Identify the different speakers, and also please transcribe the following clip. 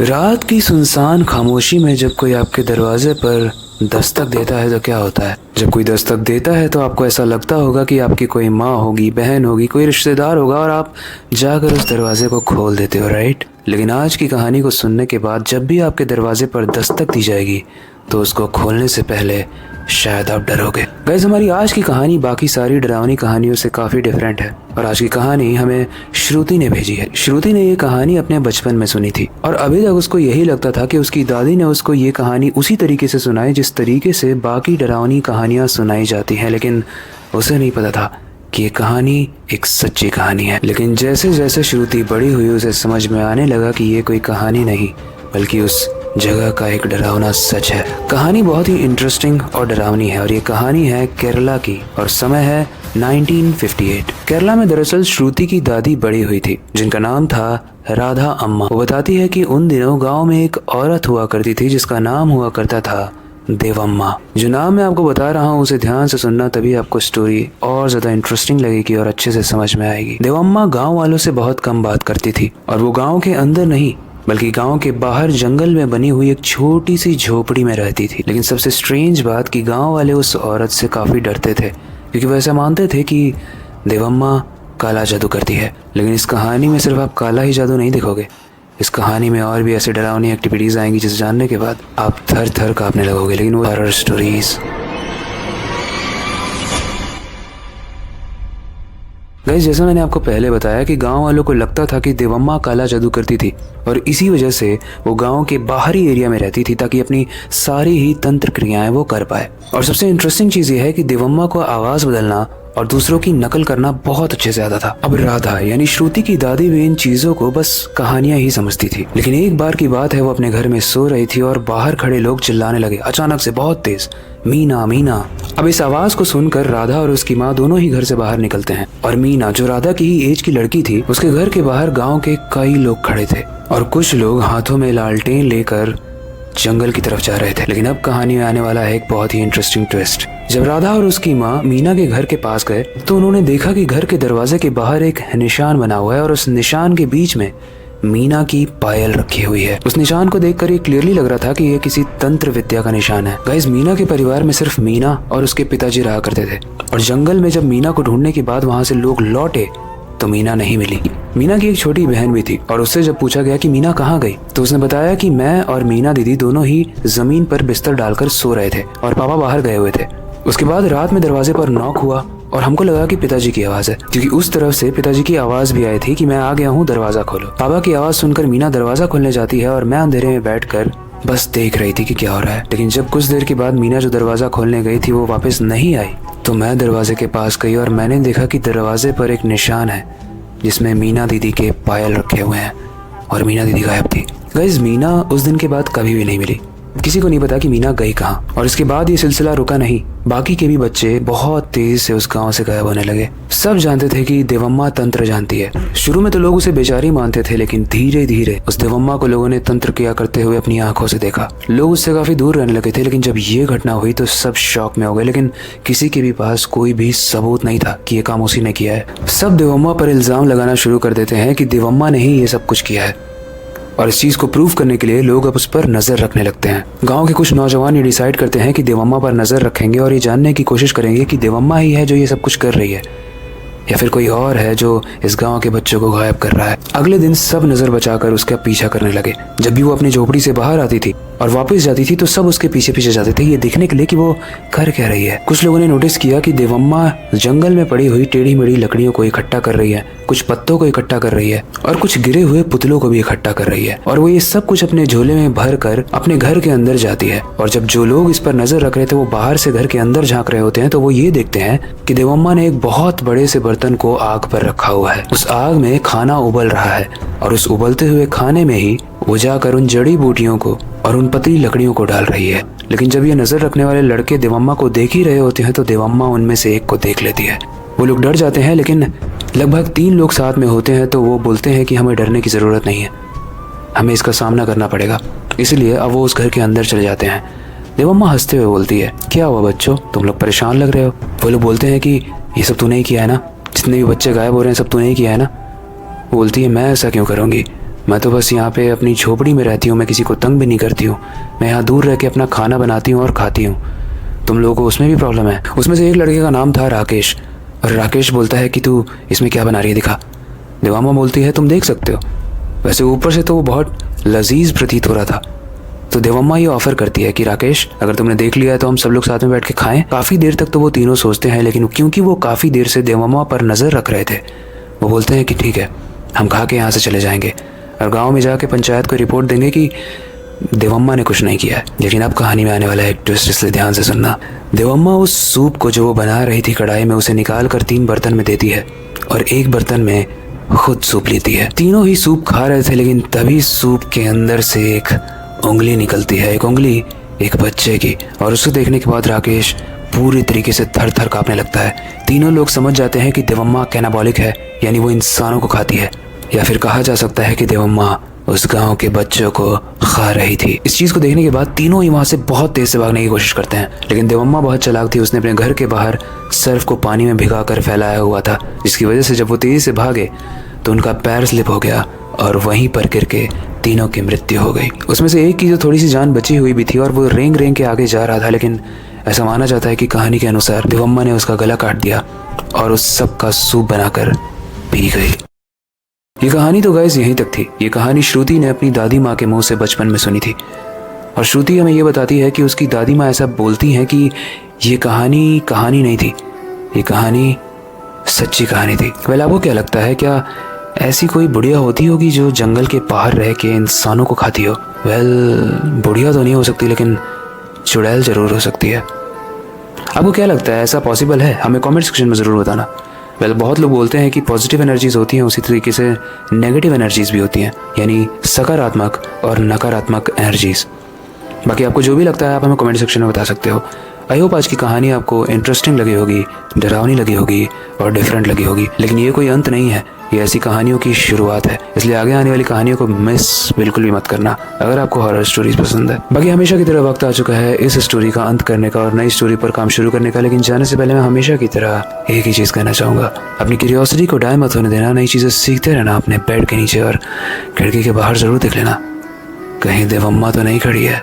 Speaker 1: रात की सुनसान खामोशी में जब कोई आपके दरवाजे पर दस्तक देता है तो क्या होता है? जब कोई दस्तक देता है तो आपको ऐसा लगता होगा कि आपकी कोई माँ होगी, बहन होगी, कोई रिश्तेदार होगा और आप जाकर उस दरवाजे को खोल देते हो, राइट? लेकिन आज की कहानी को सुनने के बाद जब भी आपके दरवाजे पर दस्तक दी जाएगी तो उसको खोलने से पहले शायद आप डरोगे। गाइस, हमारी आज की कहानी बाकी सारी डरावनी कहानियों से काफ़ी डिफरेंट है और आज की कहानी हमें श्रुति ने भेजी है। श्रुति ने ये कहानी अपने बचपन में सुनी थी और अभी तक उसको यही लगता था कि उसकी दादी ने उसको ये कहानी उसी तरीके से सुनाई जिस तरीके से बाकी डरावनी कहानियाँ सुनाई जाती हैं, लेकिन उसे नहीं पता था कि ये कहानी एक सच्ची कहानी है। लेकिन जैसे जैसे श्रुति बड़ी हुई उसे समझ में आने लगा कि ये कोई कहानी नहीं बल्कि उस जगह का एक डरावना सच है। कहानी बहुत ही इंटरेस्टिंग और डरावनी है और ये कहानी है केरला की और समय है 1958। केरला में दरअसल श्रुति की दादी बड़ी हुई थी जिनका नाम था राधा अम्मा। वो बताती है कि उन दिनों गांव में एक औरत हुआ करती थी जिसका नाम हुआ करता था देवम्मा। जो नाम मैं आपको बता रहा हूँ उसे ध्यान से सुनना, तभी आपको स्टोरी और ज्यादा इंटरेस्टिंग लगेगी और अच्छे से समझ में आएगी। देवम्मा गाँव वालों से बहुत कम बात करती थी और वो गाँव के अंदर नहीं बल्कि गांव के बाहर जंगल में बनी हुई एक छोटी सी झोपड़ी में रहती थी। लेकिन सबसे स्ट्रेंज बात कि गांव वाले उस औरत से काफ़ी डरते थे क्योंकि वो ऐसा मानते थे कि देवम्मा काला जादू करती है। लेकिन इस कहानी में सिर्फ आप काला ही जादू नहीं देखोगे, इस कहानी में और भी ऐसे डरावनी एक्टिविटीज़ आएंगी जिसे जानने के बाद आप थर थर काँपने लगोगे। लेकिन वो हॉरर स्टोरीज। गाइस, जैसा मैंने आपको पहले बताया कि गांव वालों को लगता था कि देवम्मा काला जादू करती थी और इसी वजह से वो गांव के बाहरी एरिया में रहती थी ताकि अपनी सारी ही तंत्र क्रियाएं वो कर पाए। और सबसे इंटरेस्टिंग चीज़ ये है कि देवम्मा को आवाज़ बदलना और दूसरों की नकल करना बहुत अच्छे से आता था। अब राधा यानी श्रुति की दादी भी इन चीजों को बस कहानियां ही समझती थी। लेकिन एक बार की बात है, वो अपने घर में सो रही थी और बाहर खड़े लोग चिल्लाने लगे अचानक से बहुत तेज, मीना मीना। अब इस आवाज को सुनकर राधा और उसकी माँ दोनों ही घर से बाहर निकलते हैं और मीना जो राधा की ही एज की लड़की थी उसके घर के बाहर गाँव के कई लोग खड़े थे और कुछ लोग हाथों में लालटेन लेकर जंगल की तरफ जा रहे थे। लेकिन अब कहानी में आने वाला है एक बहुत ही इंटरेस्टिंग ट्विस्ट। जब राधा और उसकी माँ मीना के घर के पास गए तो उन्होंने देखा कि घर के दरवाजे के बाहर एक निशान बना हुआ है और उस निशान के बीच में मीना की पायल रखी हुई है। उस निशान को देखकर ये क्लियरली लग रहा था कि ये किसी तंत्र विद्या का निशान है। गाइस, मीना के परिवार में सिर्फ मीना और उसके पिताजी रहा करते थे और जंगल में जब मीना को ढूंढने के बाद वहाँ से लोग लौटे तो मीना नहीं मिली। मीना की एक छोटी बहन भी थी और उससे जब पूछा गया कि मीना कहाँ गई तो उसने बताया कि मैं और मीना दीदी दोनों ही जमीन पर बिस्तर डालकर सो रहे थे और पापा बाहर गए हुए थे। उसके बाद रात में दरवाजे पर नॉक हुआ और हमको लगा कि पिताजी की आवाज है क्योंकि उस तरफ से पिताजी की आवाज भी आई थी कि मैं आ गया हूँ, दरवाजा खोलो। पापा की आवाज सुनकर मीना दरवाजा खोलने जाती है और मैं अंधेरे में बैठकर बस देख रही थी कि क्या हो रहा है। लेकिन जब कुछ देर के बाद मीना जो दरवाजा खोलने गई थी वो वापस नहीं आई तो मैं दरवाजे के पास गई और मैंने देखा कि दरवाजे पर एक निशान है जिसमें मीना दीदी के पायल रखे हुए हैं और मीना दीदी गायब थी। गाइस, मीना उस दिन के बाद कभी भी नहीं मिली। किसी को नहीं पता कि मीना गई कहाँ और इसके बाद ये सिलसिला रुका नहीं। बाकी के भी बच्चे बहुत तेज से उस गांव से गायब होने लगे। सब जानते थे कि देवम्मा तंत्र जानती है। शुरू में तो लोग उसे बेचारी मानते थे लेकिन धीरे धीरे उस देवम्मा को लोगों ने तंत्र किया करते हुए अपनी आंखों से देखा। लोग उससे काफी दूर रहने लगे थे। लेकिन जब ये घटना हुई तो सब शॉक में हो गए, लेकिन किसी के भी पास कोई भी सबूत नहीं था कि ये काम उसी ने किया है। सब देवम्मा पर इल्जाम लगाना शुरू कर देते हैं कि देवम्मा ने ही ये सब कुछ किया है और इस चीज को प्रूव करने के लिए लोग अब उस पर नजर रखने लगते हैं। गांव के कुछ नौजवान ये डिसाइड करते हैं कि देवम्मा पर नजर रखेंगे और ये जानने की कोशिश करेंगे कि देवम्मा ही है जो ये सब कुछ कर रही है या फिर कोई और है जो इस गांव के बच्चों को गायब कर रहा है। अगले दिन सब नजर बचाकर उसका पीछा करने लगे। जब भी वो अपनी झोपड़ी से बाहर आती थी और वापस जाती थी तो सब उसके पीछे पीछे जाते थे ये देखने के लिए कि वो कर क्या रही है। कुछ लोगों ने नोटिस किया कि देवम्मा जंगल में पड़ी हुई टेढ़ी मेढ़ी लकड़ियों को इकट्ठा कर रही है, कुछ पत्तों को इकट्ठा कर रही है और कुछ गिरे हुए पुतलों को भी इकट्ठा कर रही है और वो ये सब कुछ अपने झोले में भर कर अपने घर के अंदर जाती है। और जब जो लोग इस पर नजर रख रहे थे वो बाहर से घर के अंदर झांक रहे होते हैं तो वो ये देखते हैं कि देवम्मा ने एक बहुत बड़े से बर्तन को आग पर रखा हुआ है। उस आग में खाना उबल रहा है और उस उबलते हुए खाने में ही वो जाकर उन जड़ी बूटियों को और उन पतली लकड़ियों को डाल रही है। लेकिन जब ये नजर रखने वाले लड़के देवम्मा को देख ही रहे होते हैं तो देवम्मा उनमें से एक को देख लेती है। वो लोग डर जाते हैं लेकिन लगभग 3 लोग साथ में होते हैं तो वो बोलते हैं कि हमें डरने की जरूरत नहीं है, हमें इसका सामना करना पड़ेगा। इसलिए अब वो उस घर के अंदर चले जाते हैं। देवम्मा हंसते हुए बोलती है, क्या हुआ बच्चों, तुम लोग परेशान लग रहे हो। वो लोग बोलते हैं कि ये सब तूने ही किया है ना, जितने भी बच्चे गायब हो रहे हैं सब तूने ही किया है ना। बोलती है, मैं ऐसा क्यों करूँगी, मैं तो बस यहाँ पे अपनी झोपड़ी में रहती हूँ, मैं किसी को तंग भी नहीं करती हूँ। मैं यहाँ दूर रह के अपना खाना बनाती हूँ और खाती हूँ। तुम लोगों को उसमें भी प्रॉब्लम है। उसमें से एक लड़के का नाम था राकेश, और राकेश बोलता है कि तू इसमें क्या बना रही है, दिखा। देवाम्मा बोलती है तुम देख सकते हो। वैसे ऊपर से तो वो बहुत लजीज प्रतीत हो रहा था। तो देवम्मा ये ऑफर करती है कि राकेश, अगर तुमने देख लिया है तो हम सब लोग साथ में बैठ के खाएं। काफ़ी देर तक तो वो तीनों सोचते हैं, लेकिन क्योंकि वो काफ़ी देर से देवम्मा पर नज़र रख रहे थे, वो बोलते हैं कि ठीक है, हम खा के यहाँ से चले जाएंगे और गांव में जाके पंचायत को रिपोर्ट देंगे कि देवम्मा ने कुछ नहीं किया है। लेकिन अब कहानी में आने वाला है एक ट्विस्ट, इसलिए ध्यान से सुनना। देवम्मा उस सूप को जो वो बना रही थी कढ़ाई में, उसे निकाल कर 3 बर्तन में देती है और एक बर्तन में खुद सूप लेती है। तीनों ही सूप खा रहे थे, लेकिन तभी सूप के अंदर से एक उंगली निकलती है, एक उंगली एक बच्चे की। और उसे देखने के बाद राकेश पूरी तरीके से थर थर कांपने लगता है। तीनों लोग समझ जाते हैं कि देवम्मा कैनाबॉलिक है, यानी वो इंसानों को खाती है, या फिर कहा जा सकता है कि देवम्मा उस गांव के बच्चों को खा रही थी। इस चीज को देखने के बाद तीनों ही वहां से बहुत तेज से भागने की कोशिश करते हैं, लेकिन देवम्मा बहुत चालाक थी। उसने अपने घर के बाहर सर्फ को पानी में भिगाकर फैलाया हुआ था, जिसकी वजह से जब वो तेजी से भागे तो उनका पैर स्लिप हो गया और वहीं पर गिर के तीनों की मृत्यु हो गई। उसमें से एक की जो थोड़ी सी जान बची हुई भी थी और वो रेंग रेंग के आगे जा रहा था, लेकिन ऐसा माना जाता है कि कहानी के अनुसार देवम्मा ने उसका गला काट दिया और उस सब का सूप बनाकर पी गई। ये कहानी तो गाइस यहीं तक थी। ये कहानी श्रुति ने अपनी दादी माँ के मुंह से बचपन में सुनी थी, और श्रुति हमें ये बताती है कि उसकी दादी माँ ऐसा बोलती हैं कि ये कहानी कहानी नहीं थी, ये कहानी सच्ची कहानी थी। वेल, आपको क्या लगता है, क्या ऐसी कोई बुढ़िया होती होगी जो जंगल के बाहर रह के इंसानों को खाती हो? वेल, बुढ़िया तो नहीं हो सकती, लेकिन चुड़ैल जरूर हो सकती है। आपको क्या लगता है, ऐसा पॉसिबल है? हमें कमेंट सेक्शन में ज़रूर बताना। वेल, बहुत लोग बोलते हैं कि पॉजिटिव एनर्जीज होती हैं, उसी तरीके से नेगेटिव एनर्जीज भी होती हैं, यानी सकारात्मक और नकारात्मक एनर्जीज। बाकी आपको जो भी लगता है आप हमें कमेंट सेक्शन में बता सकते हो। आई होप आज की कहानी आपको इंटरेस्टिंग लगी होगी, डरावनी लगी होगी और डिफरेंट लगी होगी। लेकिन ये कोई अंत नहीं है, ये ऐसी कहानियों की शुरुआत है, इसलिए आगे आने वाली कहानियों को मिस बिल्कुल भी मत करना अगर आपको हॉरर स्टोरीज पसंद है। बाकी हमेशा की तरह वक्त आ चुका है इस स्टोरी का अंत करने का और नई स्टोरी पर काम शुरू करने का। लेकिन जाने से पहले मैं हमेशा की तरह एक ही चीज़ कहना चाहूँगा, अपनी क्यूरियोसिटी को डाय मत होने देना। नई चीज़ें सीखते रहना अपने बेड के नीचे, और खिड़की के बाहर ज़रूर देख लेना कहीं देवम्मा तो नहीं खड़ी है।